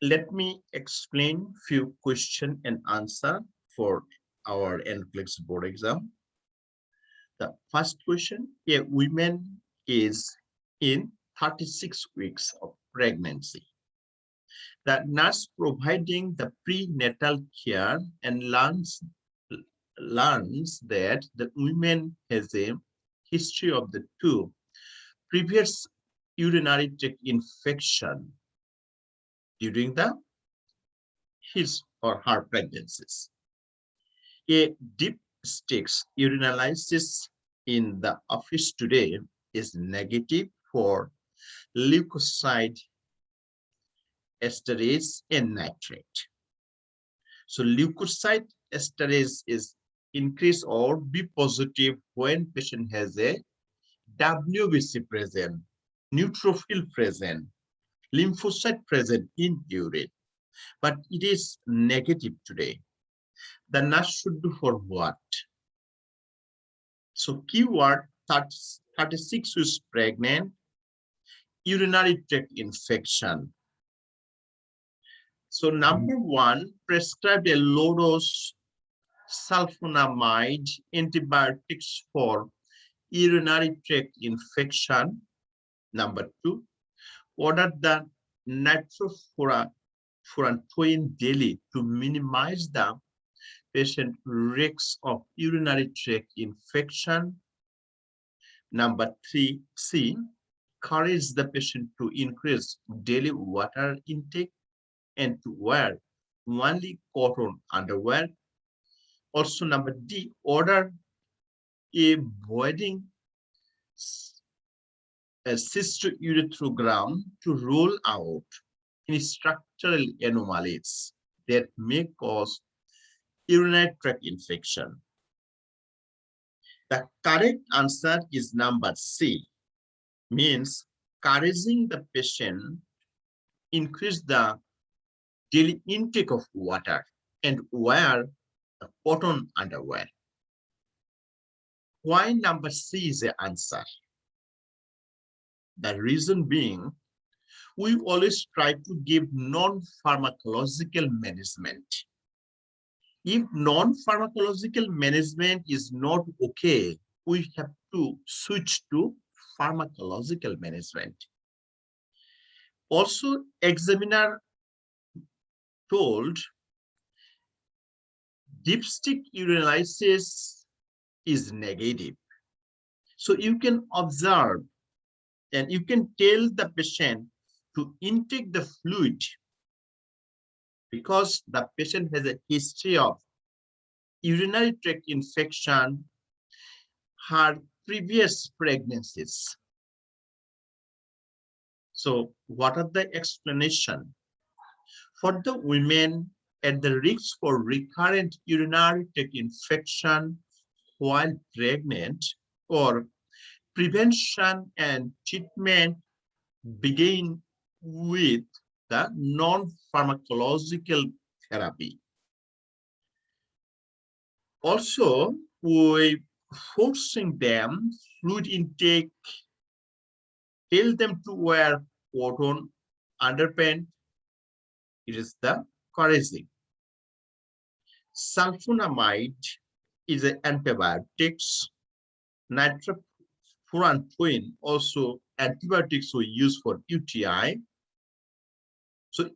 let me explain few question and answer for our NCLEX board exam. The first question, a woman is in 36 weeks of pregnancy. The nurse providing the prenatal care and learns that the woman has a history of the two previous urinary tract infection during his or her pregnancies. A deep sticks urinalysis in the office today is negative for leukocyte esterase and nitrate. So leukocyte esterase is increased or be positive when patient has a WBC present, neutrophil present, lymphocyte present in urine, but it is negative today. The nurse should do for what? So keyword 36 weeks pregnant, urinary tract infection. So number one, prescribed a low dose sulfonamide antibiotics for urinary tract infection. Number two, ordered the nitrofurantoin daily to minimize the patient risks of urinary tract infection. Number three, C, encourage the patient to increase daily water intake and to wear only cotton underwear. Also, number D, order avoiding a cystourethrogram to rule out any structural anomalies that may cause urinary tract infection. The correct answer is number C, means encouraging the patient increase the daily intake of water and wear the cotton underwear. Why number C is the answer? The reason being, we always try to give non-pharmacological management. If non-pharmacological management is not okay, we have to switch to pharmacological management. Also, examiner told dipstick urinalysis is negative. So you can observe and you can tell the patient to intake the fluid because the patient has a history of urinary tract infection, her previous pregnancies. So what are the explanation? For the women at the risk for recurrent urinary tract infection while pregnant, or prevention and treatment begin with the non-pharmacological therapy. Also, we forcing them fluid intake, tell them to wear cotton underpants. It is the encouraging. Sulfonamide is an antibiotics. Nitrofurantoin also antibiotics we use for UTI. So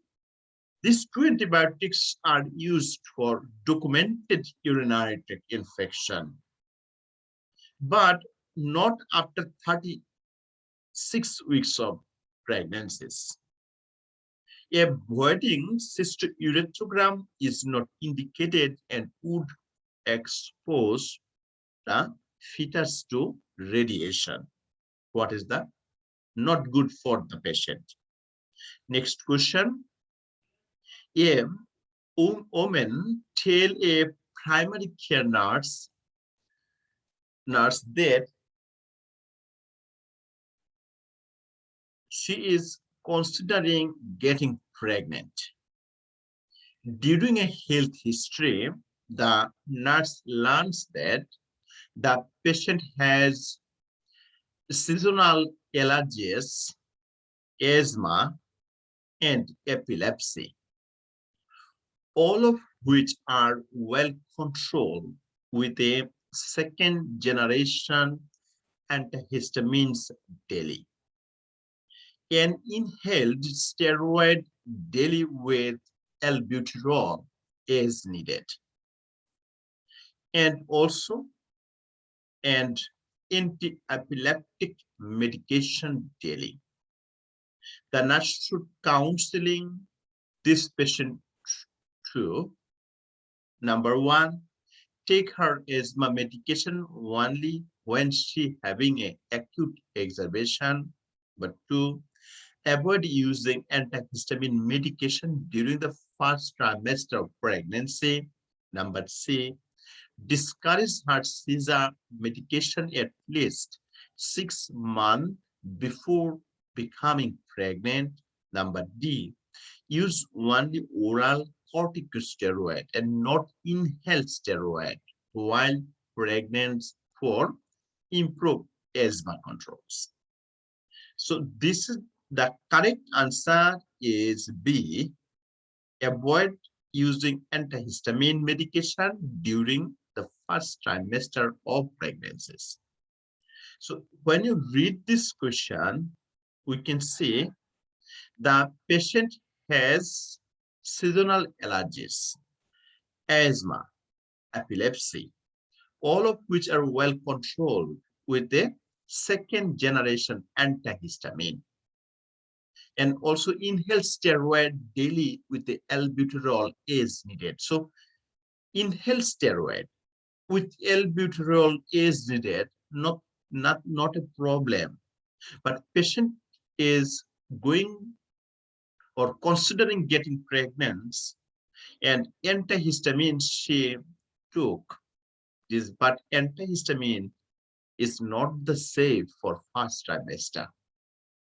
these two antibiotics are used for documented urinary tract infection, but not after 36 weeks of pregnancies. Avoiding cystourethrogram is not indicated and would expose the fetus to radiation. What is that? Not good for the patient. Next question. A woman tell a primary care nurse that she is considering getting pregnant. During a health history, the nurse learns that the patient has seasonal allergies, asthma, and epilepsy, all of which are well controlled with a second generation antihistamines daily. An inhaled steroid daily with albuterol is needed. And also an anti-epileptic medication daily. The nurse should counseling this patient to, number one, take her asthma medication only when she having an acute exacerbation. But two, avoid using antihistamine medication during the first trimester of pregnancy. Number C, discourage her seizure medication at least 6 months before becoming pregnant. Number D, use only oral corticosteroid and not inhaled steroid while pregnant for improved asthma controls. So this is the correct answer is B. Avoid using antihistamine medication during the first trimester of pregnancies. So when you read this question, we can see the patient has seasonal allergies, asthma, epilepsy, all of which are well controlled with the second generation antihistamine. And also inhaled steroid daily with the albuterol is needed. So inhaled steroid with albuterol is needed, not a problem. But patient is going or considering getting pregnant and antihistamine she took this, but antihistamine is not the safe for first trimester.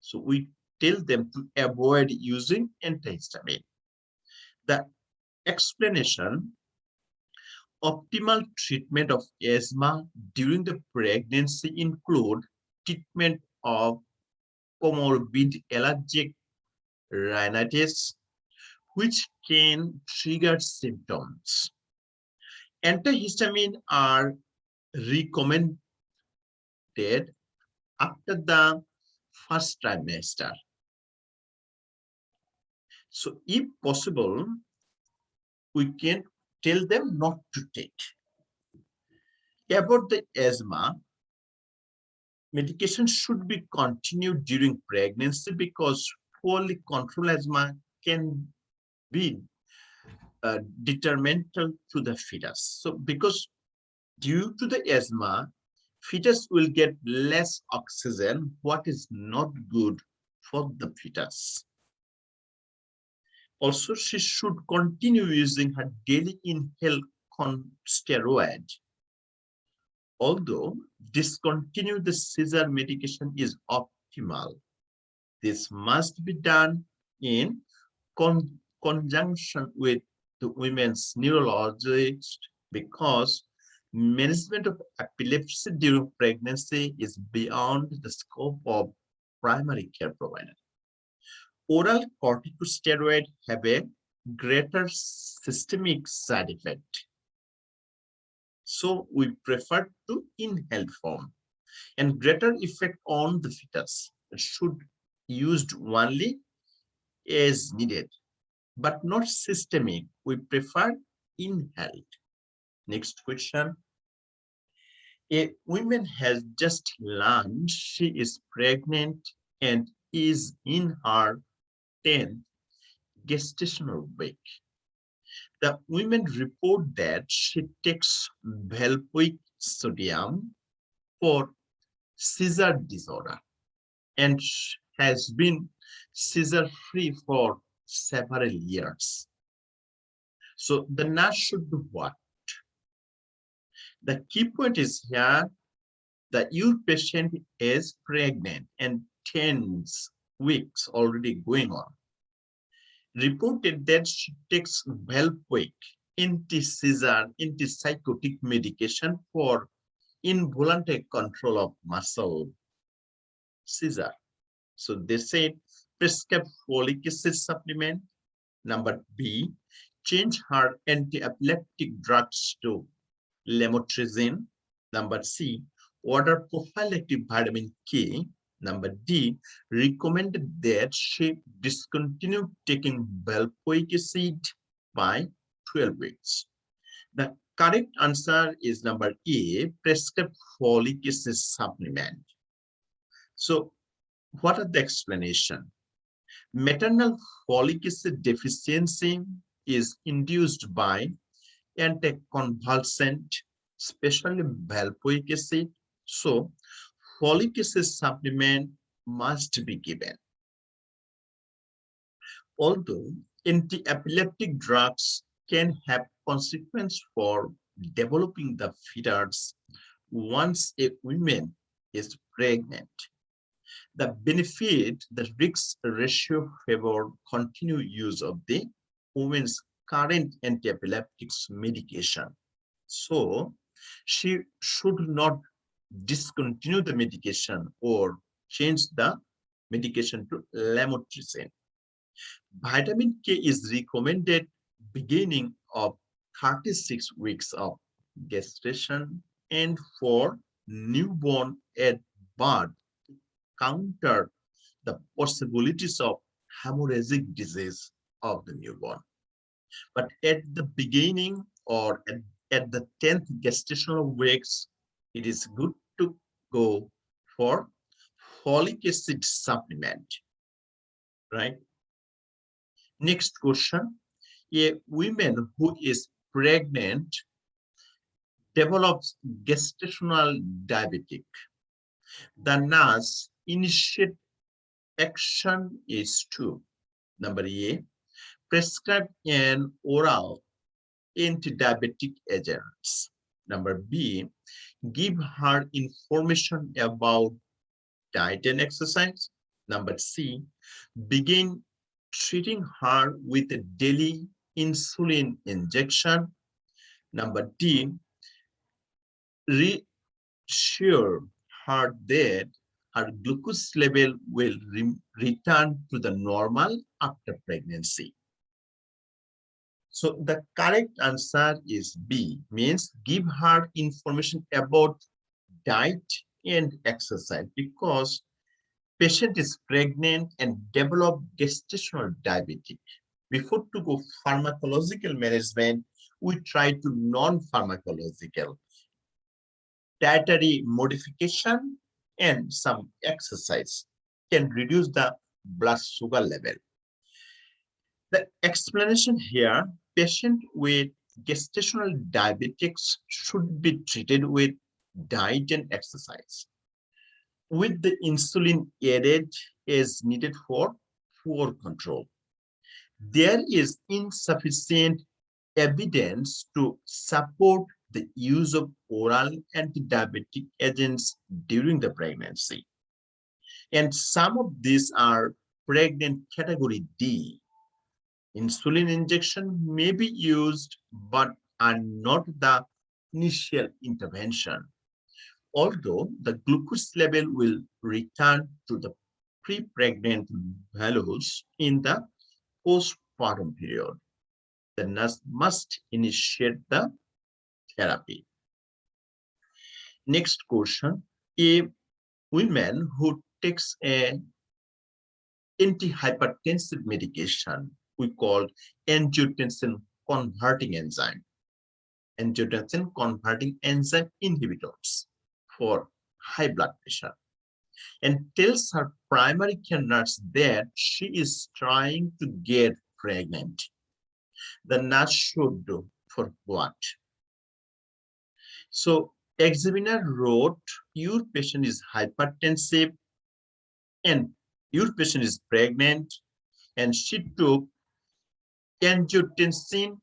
So we tell them to avoid using antihistamine. The explanation: optimal treatment of asthma during the pregnancy include treatment of comorbid allergic rhinitis, which can trigger symptoms. Antihistamine are recommended after the first trimester. So if possible, we can tell them not to take. About the asthma, medication should be continued during pregnancy because poorly controlled asthma can be detrimental to the fetus. So because due to the asthma, fetus will get less oxygen, what is not good for the fetus. Also, she should continue using her daily inhaled steroid. Although discontinue the seizure medication is optimal, this must be done in conjunction with the women's neurologist because management of epilepsy during pregnancy is beyond the scope of primary care provider. Oral corticosteroids have a greater systemic side effect. So we prefer to inhaled form and greater effect on the fetus. It should used only as needed, but not systemic. We prefer inhaled. Next question. A woman has just learned she is pregnant and is in her 10th gestational week. The women report that she takes valproic sodium for seizure disorder and has been seizure-free for several years. So the nurse should do what? The key point is here that your patient is pregnant and 10 weeks already going on. Reported that she takes valproic, anti-seizure, antipsychotic medication for involuntary control of muscle seizure. So they said prescribe folic acid supplement. Number B, change her anti-epileptic drugs to lamotrigine. Number C, order prophylactic vitamin K. Number D, recommended that she discontinue taking valproic acid by 12 weeks. The correct answer is number A, prescribed folic acid supplement. So, what are the explanation? Maternal folic acid deficiency is induced by anticonvulsant, especially valproic acid. So, folic acid supplement must be given. Although anti-epileptic drugs can have consequence for developing the fetus once a woman is pregnant, the benefit, the risk ratio favor continued use of the woman's current anti-epileptics medication. So she should not discontinue the medication or change the medication to lamotrigine. Vitamin K is recommended beginning of 36 weeks of gestation and for newborn at birth to counter the possibilities of hemorrhagic disease of the newborn. But at the beginning or at the 10th gestational weeks, it is good to go for folic acid supplement, right? Next question. A woman who is pregnant develops gestational diabetic. The nurse initiate action is to number A, prescribe an oral anti-diabetic agents. Number B, give her information about diet and exercise. Number C, begin treating her with a daily insulin injection. Number D, reassure her that her glucose level will return to the normal after pregnancy. So the correct answer is B, means give her information about diet and exercise, because patient is pregnant and develop gestational diabetic. Before to go pharmacological management, we try to non-pharmacological, dietary modification and some exercise can reduce the blood sugar level. The explanation here, patient with gestational diabetics should be treated with diet and exercise, with the insulin added as needed for poor control. There is insufficient evidence to support the use of oral anti-diabetic agents during the pregnancy. And some of these are pregnant category D. Insulin injection may be used, but are not the initial intervention. Although the glucose level will return to the pre-pregnant values in the postpartum period, the nurse must initiate the therapy. Next question, a woman who takes an antihypertensive medication we call angiotensin converting enzyme inhibitors for high blood pressure, and tells her primary care nurse that she is trying to get pregnant. The nurse should do for what? So examiner wrote, your patient is hypertensive and your patient is pregnant, and she took angiotensin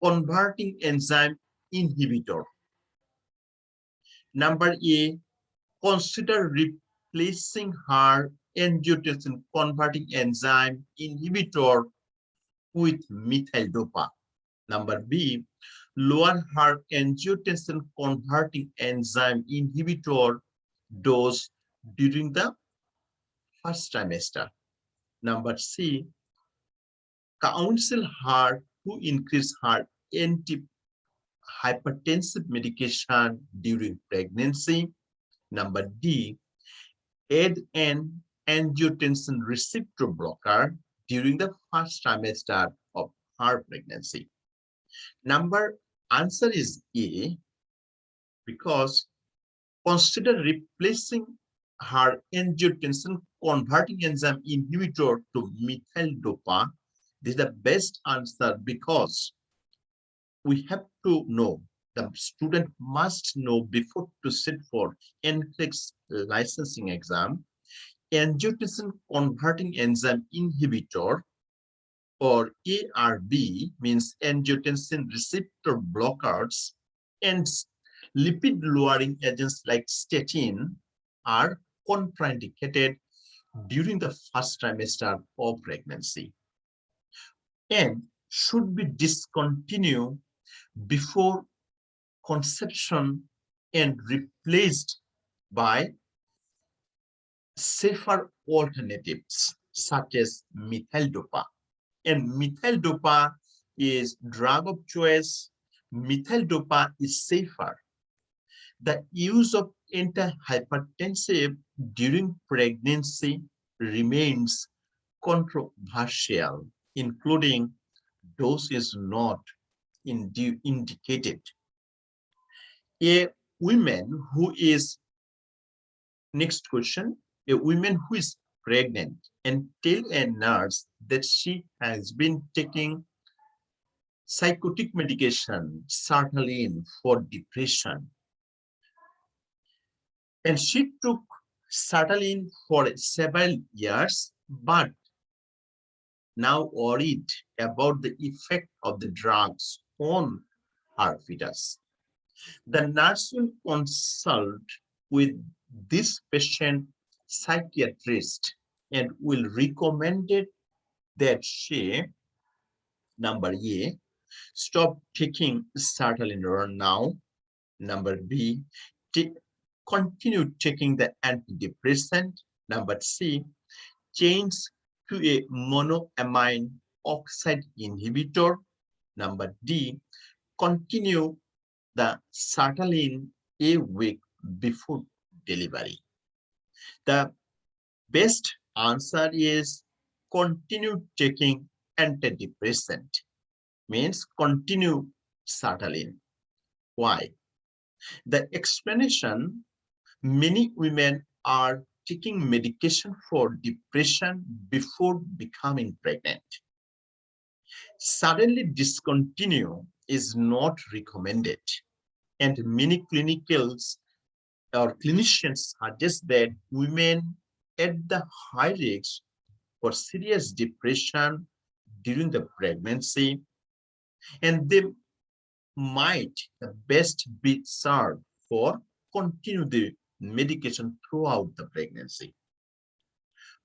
converting enzyme inhibitor. Number A, consider replacing her angiotensin converting enzyme inhibitor with methyl dopa. Number B, lower her angiotensin converting enzyme inhibitor dose during the first trimester. Number C, counsel her to increase her antihypertensive medication during pregnancy. Number D, add an angiotensin receptor blocker during the first trimester of her pregnancy. Number answer is A, because consider replacing her angiotensin converting enzyme inhibitor to methyl dopa. This is the best answer because we have to know, the student must know before to sit for NCLEX licensing exam, angiotensin converting enzyme inhibitor or ARB means angiotensin receptor blockers, and lipid lowering agents like statin are contraindicated during the first trimester of pregnancy and should be discontinued before conception and replaced by safer alternatives such as methyl dopa. And methyl dopa is drug of choice. Methyl dopa is safer. The use of antihypertensive during pregnancy remains controversial, including dose is not indicated. A woman who is, next question, a woman who is pregnant and tell a nurse that she has been taking psychotic medication, sertraline, for depression, and she took sertraline for several years, but now worried about the effect of the drugs on her fetus. The nurse will consult with this patient psychiatrist and will recommend it that she, number A, stop taking sertraline now. Number B, continue taking the antidepressant. Number C, change to a monoamine oxide inhibitor. Number D, continue the sertraline a week before delivery. The best answer is continue taking antidepressant, means continue sertraline. Why? The explanation, many women are taking medication for depression before becoming pregnant. Suddenly discontinue is not recommended, and many clinicals or clinicians suggest that women at the high risk for serious depression during the pregnancy, and they might best be served for continue the medication throughout the pregnancy.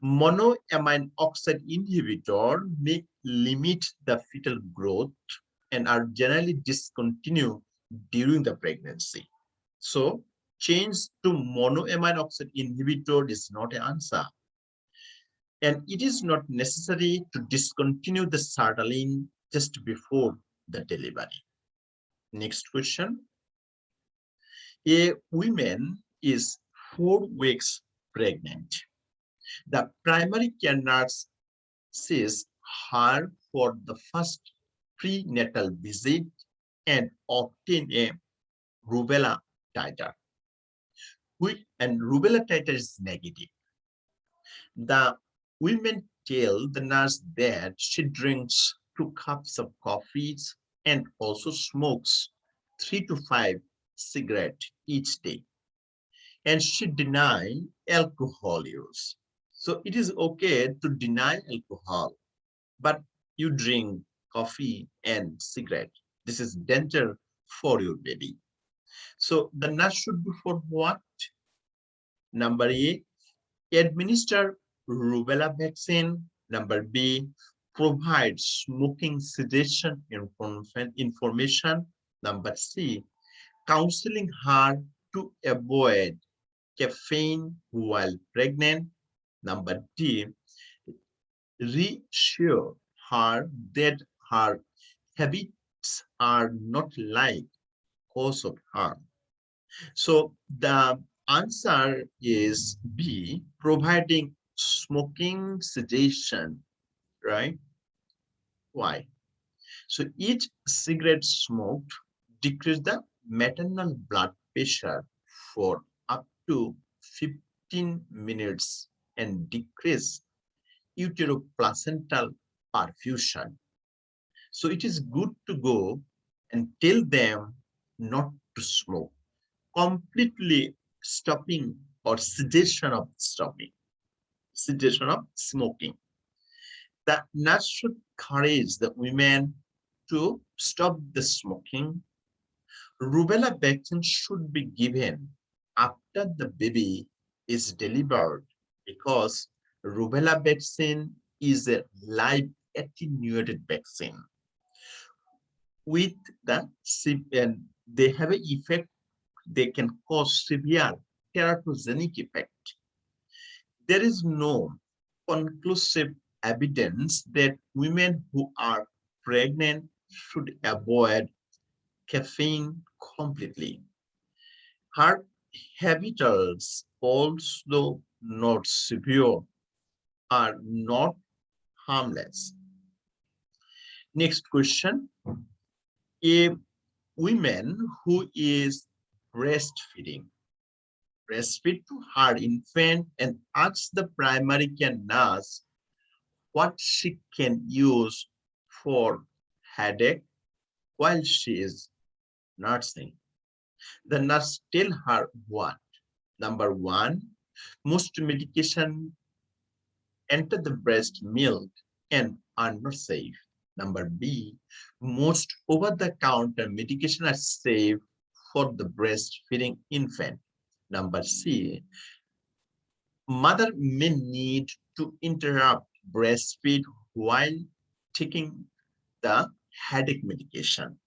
Monoamine oxide inhibitor may limit the fetal growth and are generally discontinued during the pregnancy. So change to monoamine oxide inhibitor is not an answer. And it is not necessary to discontinue the sertraline just before the delivery. Next question. A woman is 4 weeks pregnant. The primary care nurse sees her for the first prenatal visit and obtain a rubella titer. And rubella titer is negative. The women tell the nurse that she drinks 2 cups of coffee and also smokes 3 to 5 cigarettes each day. And she denies alcohol use. So it is okay to deny alcohol, but you drink coffee and cigarette. This is danger for your baby. So the nurse should be for what? Number A, administer rubella vaccine. Number B, provide smoking cessation information. Number C, counseling her to avoid caffeine while pregnant. Number D, reassure her that her habits are not like cause of harm. So the answer is B, providing smoking cessation, right? Why? So each cigarette smoked decreased the maternal blood pressure for up to 15 minutes and decrease uteroplacental perfusion. So it is good to go and tell them not to smoke, completely stopping or suggestion of smoking. The nurse should encourage the women to stop the smoking. Rubella vaccine should be given after the baby is delivered because rubella vaccine is a live attenuated vaccine with and they have an effect, they can cause severe teratogenic effect. There is no conclusive evidence that women who are pregnant should avoid caffeine completely. Heart habituals, although not severe, are not harmless. Next question. A woman who is breastfeeding, breastfeed to her infant and asks the primary care nurse what she can use for headache while she is nursing. The nurse tell her what? Number one, most medication enter the breast milk and are not safe. Number B, most over-the-counter medication are safe for the breastfeeding infant. Number C, mother may need to interrupt breastfeed while taking the headache medication.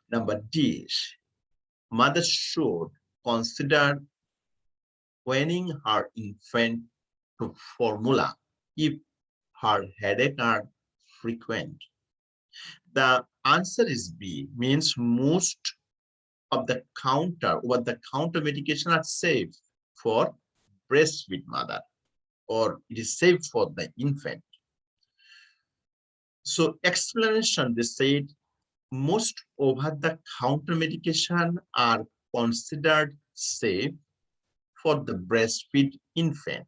Number D, mother should consider weaning her infant to formula if her headache are frequent. The answer is B, means most of the over-the-counter medication are safe for breastfeed mother, or it is safe for the infant. So explanation, they said most over-the-counter medication are considered safe for the breastfeed infant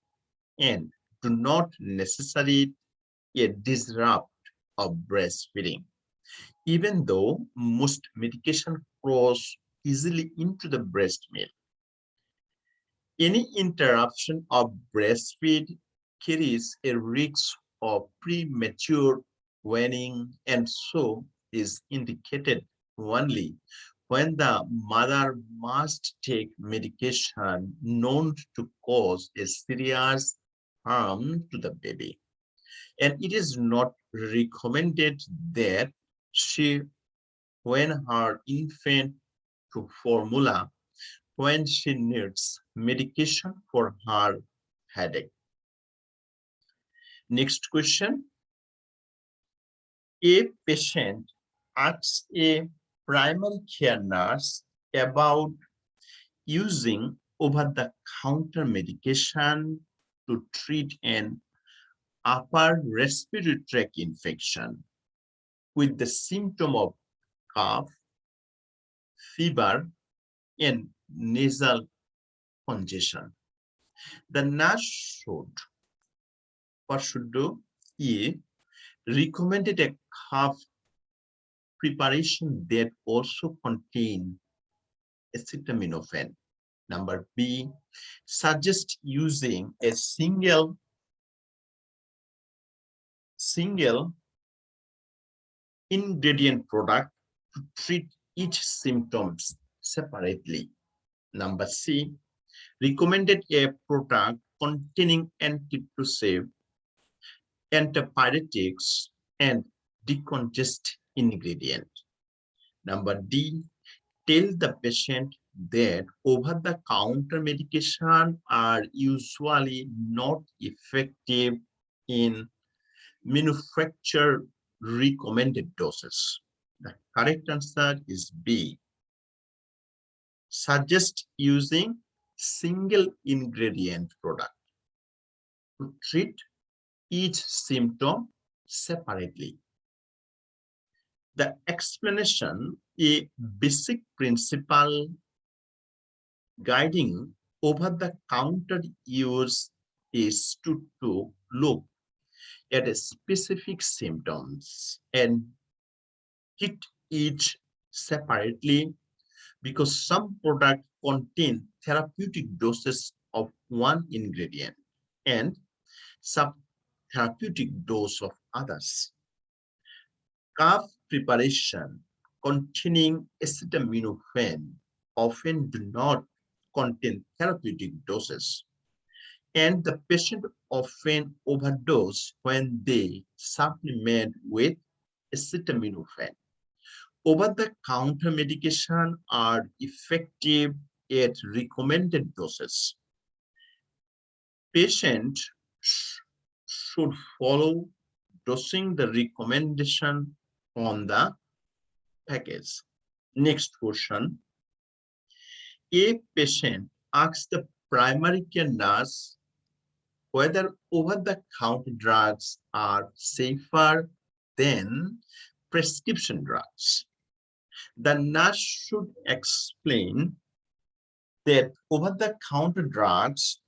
and do not necessarily disrupt of breastfeeding, even though most medication cross easily into the breast milk. Any interruption of breastfeed carries a risk of premature weaning and so is indicated only when the mother must take medication known to cause a serious harm to the baby. And it is not recommended that she when her infant to formula when she needs medication for her headache. Next question. A patient asks a primary care nurse about using over-the-counter medication to treat an upper respiratory tract infection with the symptom of cough, fever, and nasal congestion. The nurse should do? A, recommended a cough preparation that also contain acetaminophen. Number B, suggest using a single ingredient product to treat each symptoms separately. Number C, recommended a product containing antitussive, antipyretics, and decongest ingredient. Number D, tell the patient that over-the-counter medication are usually not effective in manufacturer recommended doses. The correct answer is B. Suggest using single ingredient product to treat each symptom separately. The explanation, a basic principle guiding over-the-counter use is to look at specific symptoms and treat each separately, because some products contain therapeutic doses of one ingredient and sub-therapeutic dose of others. Cough preparation containing acetaminophen often do not contain therapeutic doses, and the patient often overdose when they supplement with acetaminophen. Over-the-counter medication are effective at recommended doses. Patient should follow dosing the recommendation on the package. Next question. A patient asks the primary care nurse whether over-the-counter drugs are safer than prescription drugs. The nurse should explain that over-the-counter drugs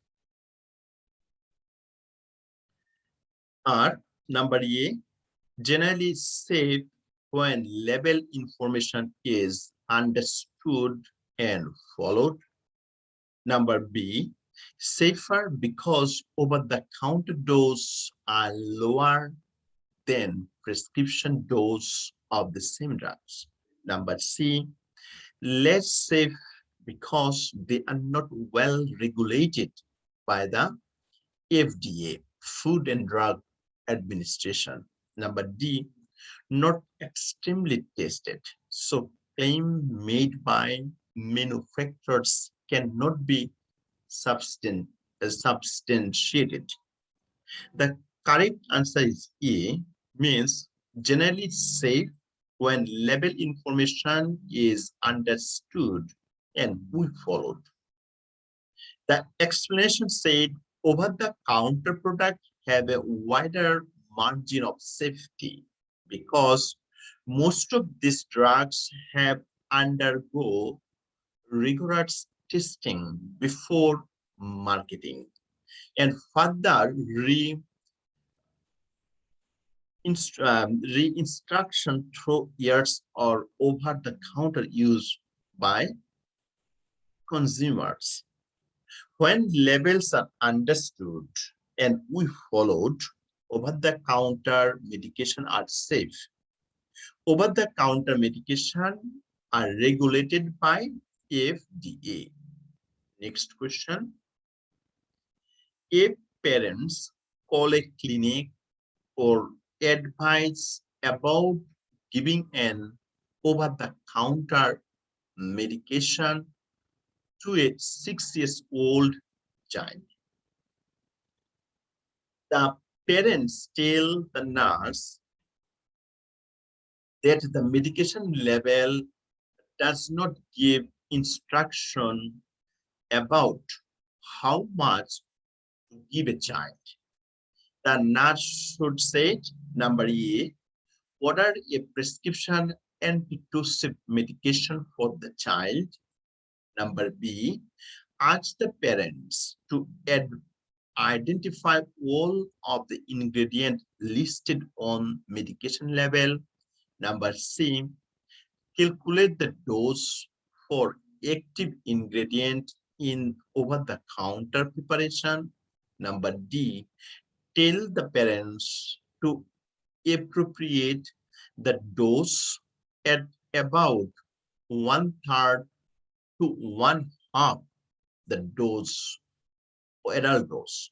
are, number A, generally safe when label information is understood and followed. Number B, safer because over-the-counter doses are lower than prescription dose of the same drugs. Number C, less safe because they are not well regulated by the FDA, Food and Drug Administration. Number D, not extremely tested. So claim made by manufacturers cannot be substantiated. The correct answer is A, means generally safe when label information is understood and we followed. The explanation said over-the-counter products have a wider margin of safety because most of these drugs have undergo rigorous testing before marketing and further re-instruction through years or over-the-counter use by consumers. When labels are understood and we followed, over-the-counter medication are safe. Over-the-counter medication are regulated by FDA. Next question. If parents call a clinic for advice about giving an over-the-counter medication to a 6-year-old child, the parents tell the nurse that the medication label does not give instruction about how much to give a child. The nurse should say, number A, order a prescription antitussive medication for the child. Number B, ask the parents to identify all of the ingredients listed on medication label. Number C, calculate the dose for active ingredient in over-the-counter preparation. Number D, tell the parents to appropriate the dose at about 1/3 to 1/2 the dose, adult dose.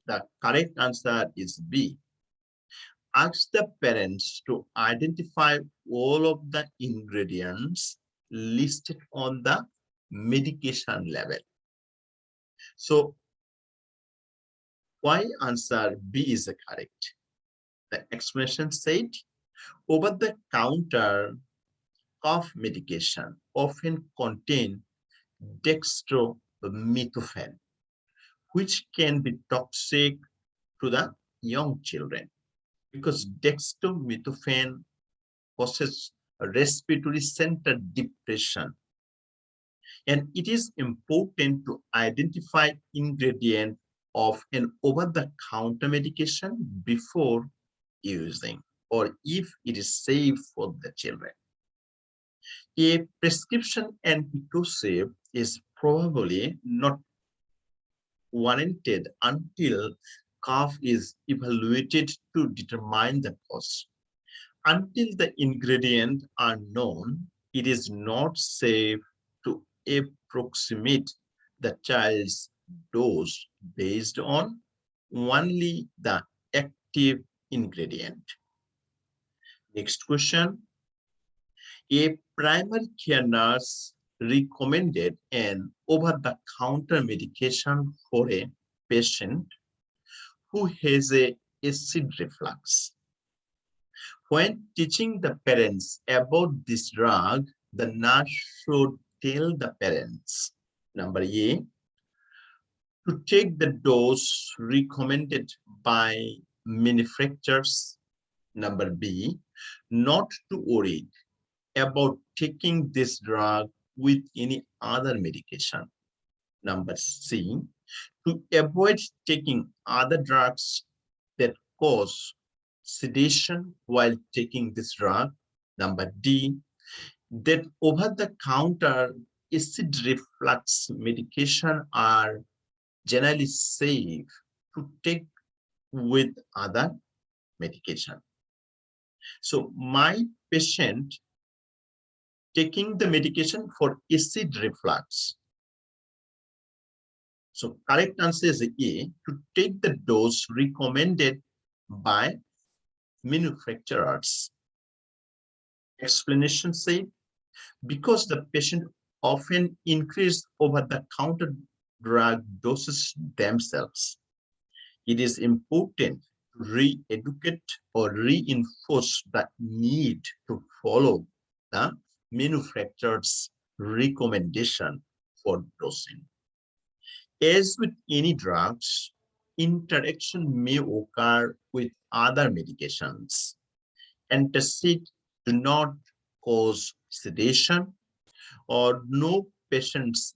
The correct answer is B. Ask the parents to identify all of the ingredients listed on the medication label. So why answer B is correct? The explanation said, over-the-counter cough medication often contain dextromethorphan, which can be toxic to the young children because dextromethorphan causes respiratory center depression. And it is important to identify ingredient of an over-the-counter medication before using, or if it is safe for the children. A prescription antitussive is probably not warranted until cough is evaluated to determine the cause. Until the ingredients are known, it is not safe to approximate the child's dose based on only the active ingredient. Next question. A primary care nurse recommended an over-the-counter medication for a patient who has a acid reflux. When teaching the parents about this drug, the nurse should tell the parents, number A, to take the dose recommended by manufacturers. Number B, not to worry about taking this drug with any other medication. Number C, to avoid taking other drugs that cause sedation while taking this drug. Number D, that over-the-counter acid reflux medication are generally safe to take with other medication. So my patient taking the medication for acid reflux. So correct answer is A, to take the dose recommended by manufacturers. Explanation said, because the patient often increase over-the-counter drug doses themselves, it is important to re-educate or reinforce the need to follow the manufacturer's recommendation for dosing. As with any drugs, interaction may occur with other medications. Antacids do not cause sedation, or no patients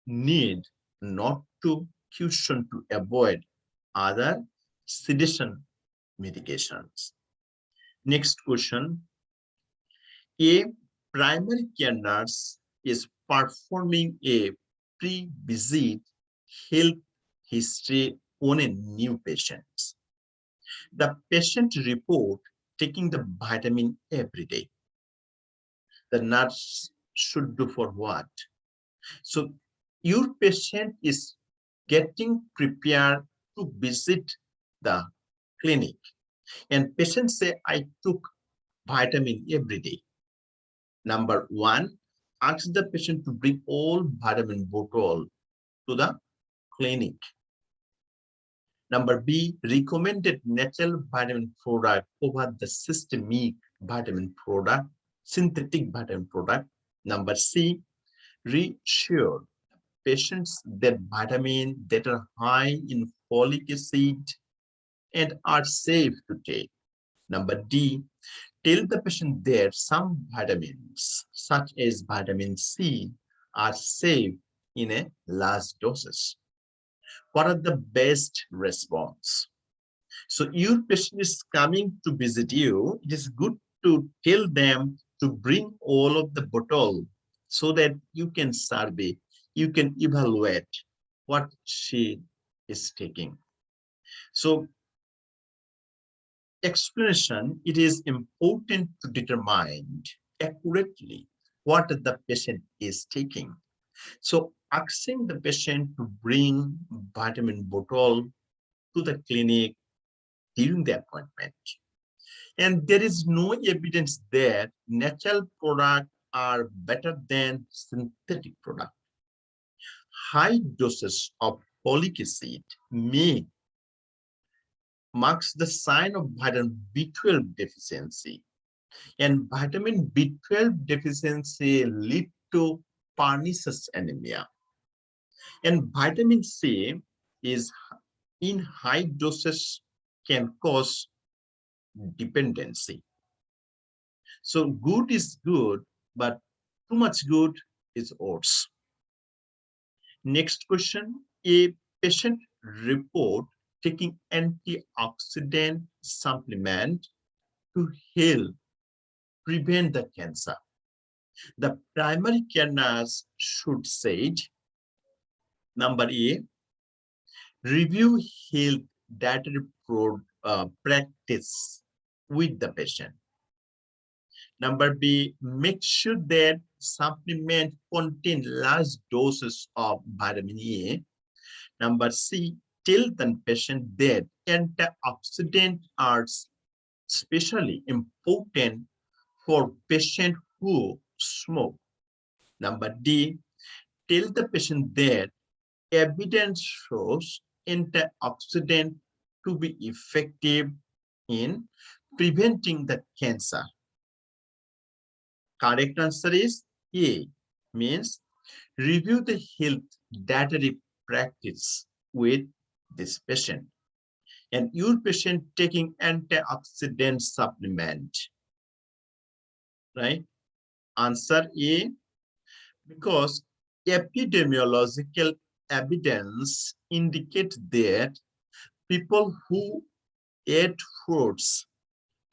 need not to caution to avoid other sedation medications. Next question. A primary care nurse is performing a pre-visit health history on a new patient. The patient report taking the vitamin every day. The nurse should do for what? So your patient is getting prepared to visit the clinic, and patients say, I took vitamin every day. Number one, ask the patient to bring all vitamin bottle to the clinic. Number B, recommended natural vitamin product over the systemic vitamin product, synthetic vitamin product. Number C, reassure patients that vitamins that are high in folic acid and are safe to take. Number D, tell the patient that some vitamins, such as vitamin C, are safe in a large doses. What are the best response? So your patient is coming to visit you. It is good to tell them to bring all of the bottle so that you can survey, you can evaluate what she is taking. So explanation, it is important to determine accurately what the patient is taking. So asking the patient to bring vitamin bottle to the clinic during the appointment. And there is no evidence that natural products are better than synthetic products. High doses of folic acid may marks the sign of vitamin B12 deficiency. And vitamin B12 deficiency lead to pernicious anemia. And vitamin C is in high doses can cause dependency. So good is good, but too much good is worse. Next question, a patient report taking antioxidant supplement to help prevent the cancer. The primary care nurse should say, number A, review health dietary practice with the patient. Number B, make sure that supplement contain large doses of vitamin E. Number C, tell the patient that antioxidants are especially important for patients who smoke. Number D, tell the patient that evidence shows antioxidants to be effective in preventing the cancer. Correct answer is A, means review the health dietary practice with this patient and your patient taking antioxidant supplement, right? Answer A, because epidemiological evidence indicates that people who eat fruits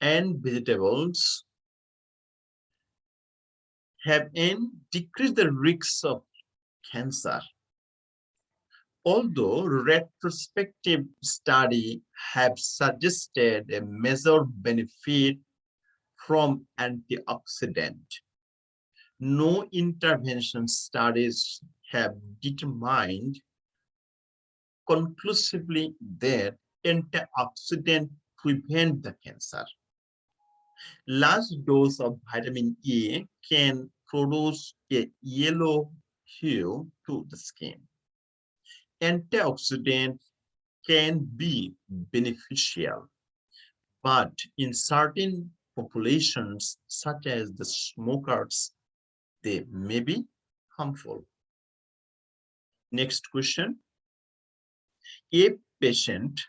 and vegetables have decreased the risk of cancer. Although retrospective studies have suggested a major benefit from antioxidant, no intervention studies have determined conclusively that antioxidants prevent the cancer. Large dose of vitamin E can produce a yellow hue to the skin. Antioxidants can be beneficial, but in certain populations, such as the smokers, they may be harmful. Next question. A patient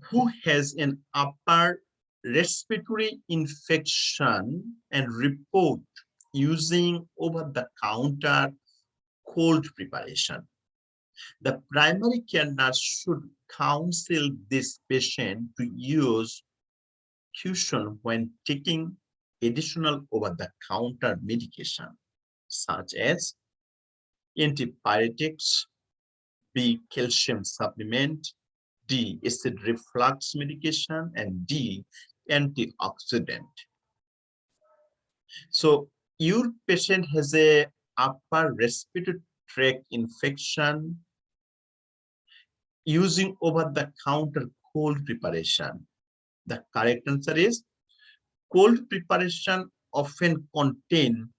who has an upper respiratory infection and report using over-the-counter cold preparation. The primary care nurse should counsel this patient to use caution when taking additional over-the-counter medication, such as antipyretics, B, calcium supplement, D, acid reflux medication, and D, antioxidant. So your patient has a upper respiratory tract infection using over-the-counter cold preparation. The correct answer is cold preparation often contain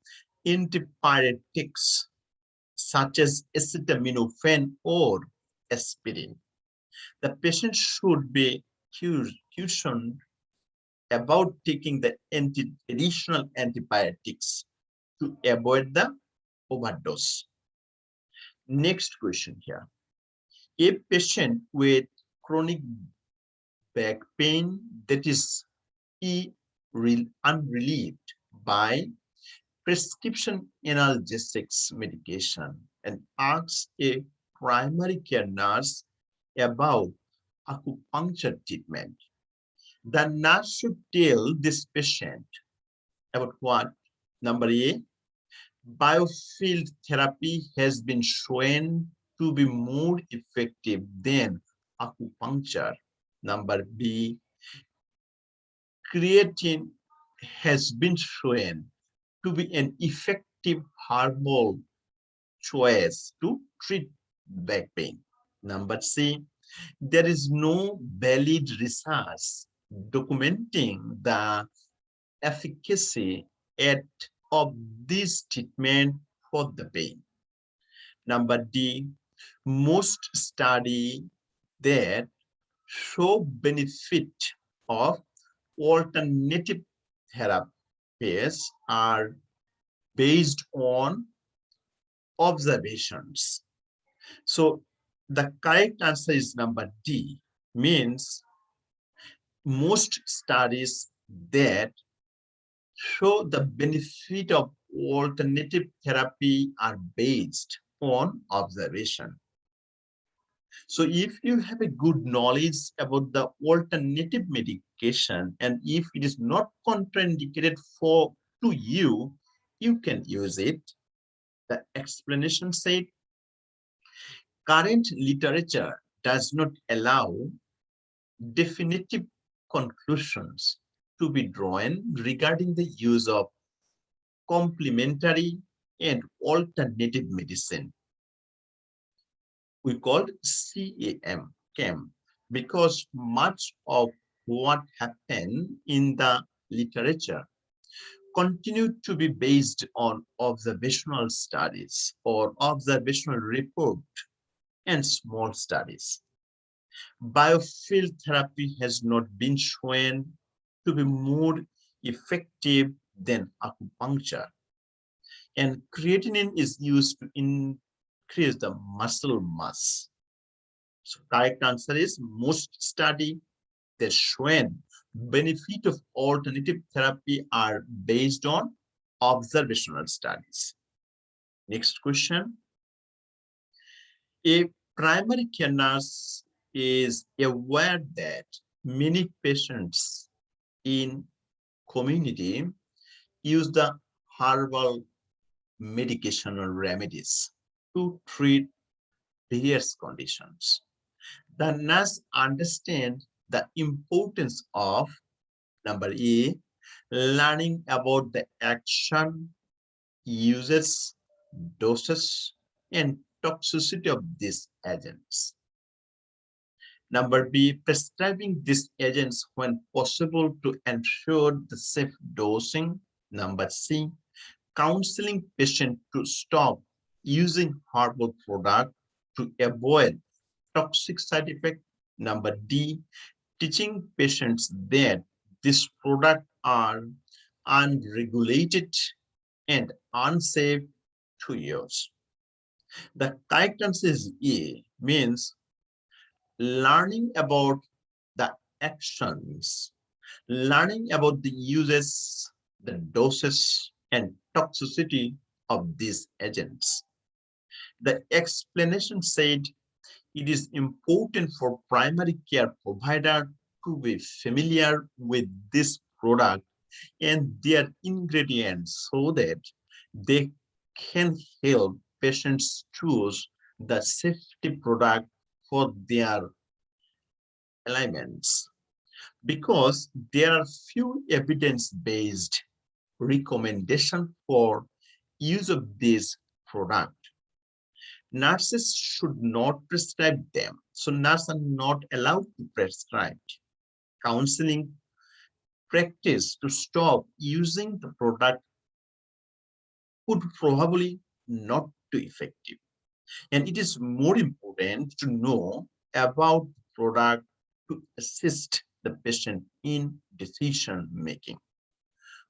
antipyretics such as acetaminophen or aspirin. The patient should be cautioned about taking the additional antibiotics to avoid the overdose. Next question here. A patient with chronic back pain that is unrelieved by prescription analgesics medication and asks a primary care nurse about acupuncture treatment. The nurse should tell this patient about what? Number A, biofield therapy has been shown to be more effective than acupuncture. Number B, creatine has been shown to be an effective herbal choice to treat back pain. Number C, there is no valid research documenting the efficacy of this treatment for the pain. Number D, most studies that show benefit of alternative therapies are based on observations. So the correct answer is number D, means most studies that show the benefit of alternative therapy are based on observation. So if you have a good knowledge about the alternative medication and if it is not contraindicated for to you, you can use it. The explanation said, current literature does not allow definitive conclusions to be drawn regarding the use of complementary and alternative medicine. We call CAM, because much of what happened in the literature continued to be based on observational studies or observational report and small studies. Biofield therapy has not been shown to be more effective than acupuncture, and creatinine is used to increase the muscle mass. So correct answer is most study that shown benefit of alternative therapy are based on observational studies. Next question. A primary care nurse is aware that many patients in community use the herbal medication or remedies to treat various conditions. The nurse understands the importance of number A, learning about the action, uses, doses, and toxicity of these agents. Number B, prescribing these agents when possible to ensure the safe dosing. Number C, counseling patients to stop using herbal product to avoid toxic side effects. Number D, teaching patients that these products are unregulated and unsafe to use. The correct answer is A, means learning about the actions, learning about the uses, the doses, and toxicity of these agents. The explanation said it is important for primary care provider to be familiar with this product and their ingredients so that they can help patients choose the safety product for their ailments. Because there are few evidence-based recommendations for use of this product, nurses should not prescribe them. So nurses are not allowed to prescribe. Counseling practice to stop using the product would probably not be effective. And it is more important to know about the product to assist the patient in decision making.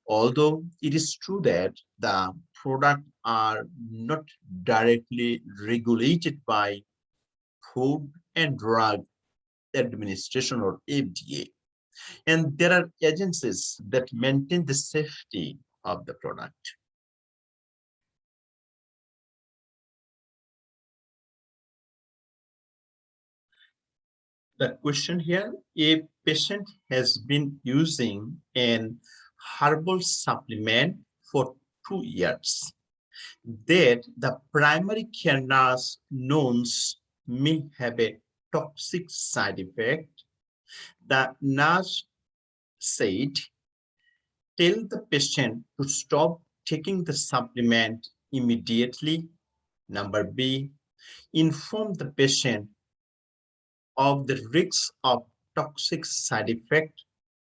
Although it is true that the products are not directly regulated by Food and Drug Administration or FDA, and there are agencies that maintain the safety of the product. The question here, a patient has been using an herbal supplement for 2 years that the primary care nurse knows may have a toxic side effect. The nurse said, tell the patient to stop taking the supplement immediately. Number B, inform the patient of the risks of toxic side effect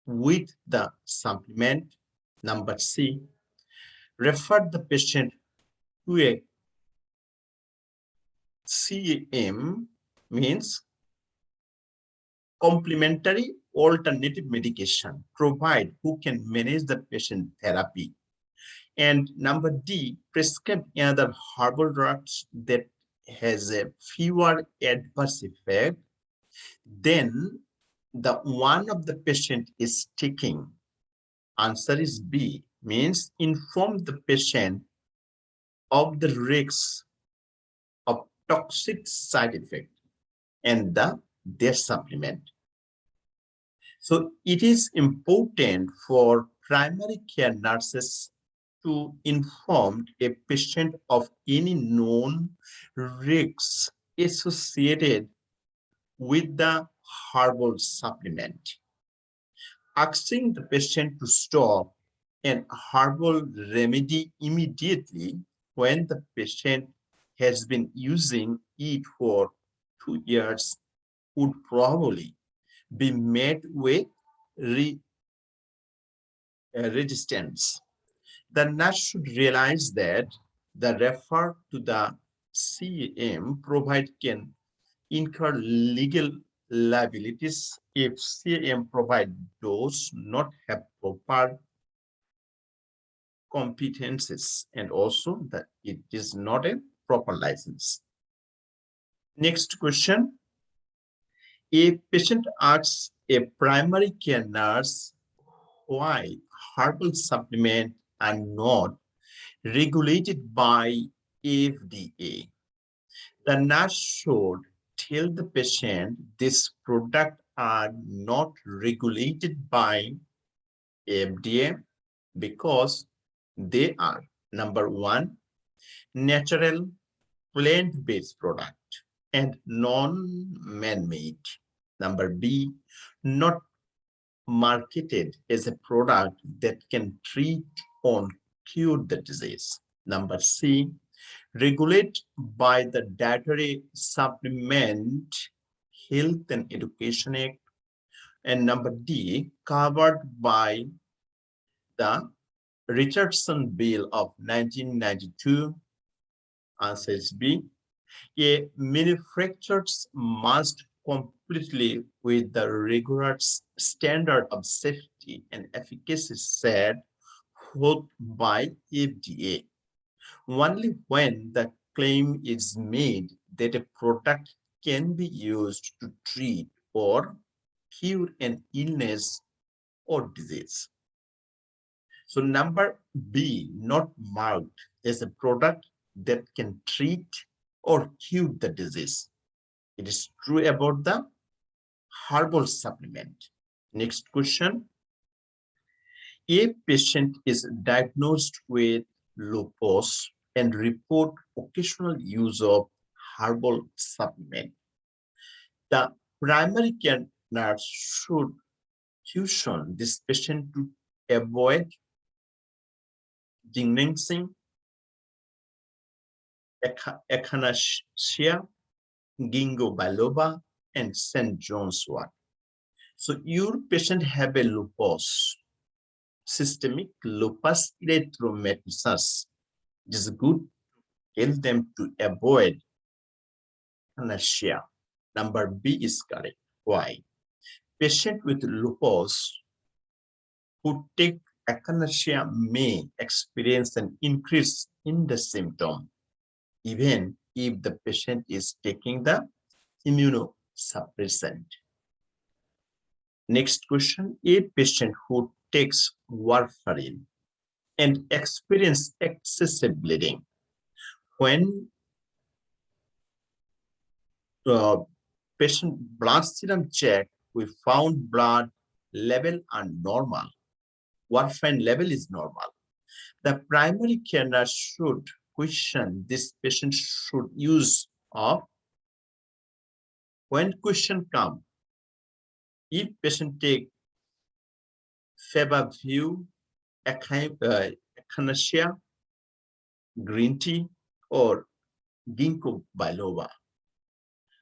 with the supplement. Number C, refer the patient to a CAM, means complementary alternative medication provide who can manage the patient therapy. And number D, prescribe another herbal drugs that has a fewer adverse effect than the one of the patient is taking. Answer is B, means inform the patient of the risks of toxic side effect and their supplement. So it is important for primary care nurses to inform a patient of any known risks associated with the herbal supplement. Asking the patient to stop an herbal remedy immediately when the patient has been using it for 2 years would probably be met with resistance. The nurse should realize that the refer to the CAM provide can incur legal liabilities if CAM provide does not have proper competences and also that it is not a proper license. Next question. A patient asks a primary care nurse why herbal supplements are not regulated by FDA. The nurse should tell the patient these products are not regulated by FDA because they are, number one, natural plant-based product and non-man-made. Number B, not marketed as a product that can treat or cure the disease. Number C, regulate by the Dietary Supplement Health and Education Act. And number D, covered by the Richardson Bill of 1992. Answer is B. A manufacturers must completely with the rigorous standard of safety and efficacy set forth by FDA. Only when the claim is made that a product can be used to treat or cure an illness or disease. So number B, not marked as a product that can treat or cure the disease. It is true about the herbal supplement. Next question. A patient is diagnosed with lupus and report occasional use of herbal supplement. The primary care nurse should caution this patient to avoid ginseng, echinacea, ginkgo biloba, and St. John's wort. So your patient have a lupus, systemic lupus erythematosus. It is good to tell them to avoid echinacea. Number B is correct. Why? Patient with lupus who take echinacea may experience an increase in the symptom, even if the patient is taking the immunosuppressant. Next question, a patient who takes warfarin and experience excessive bleeding. When patient blood serum check, we found blood level are normal. Warfarin level is normal. The primary care nurse should question this patient should use of. When question come, if patient take Febaview, echinacea, green tea, or ginkgo biloba,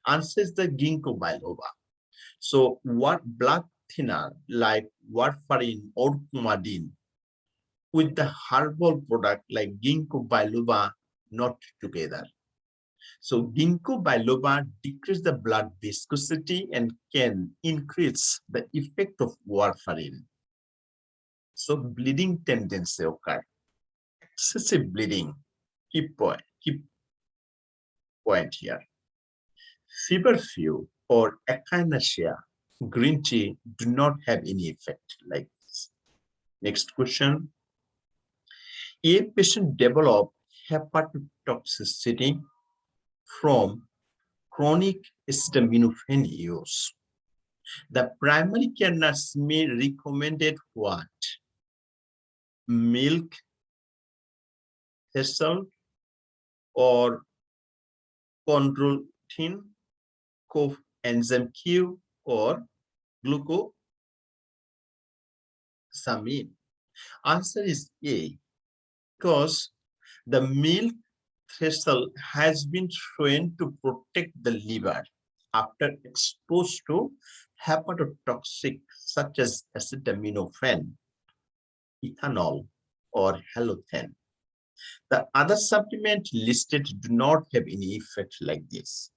answers the ginkgo biloba. So what blood thinner like warfarin or coumadin with the herbal product like ginkgo biloba not together. So ginkgo biloba decrease the blood viscosity and can increase the effect of warfarin. So bleeding tendency occur. Excessive bleeding, key point here. Feverfew or echinacea, green tea do not have any effect like this. Next question. A patient develop hepatotoxicity from chronic acetaminophen use. The primary care nurse may recommended what? Milk thistle or chondroitin, coenzyme Q, or glucosamine. Answer is A, because the milk thistle has been shown to protect the liver after exposed to hepatotoxic such as acetaminophen, ethanol, or halothane. The other supplement listed do not have any effect like this.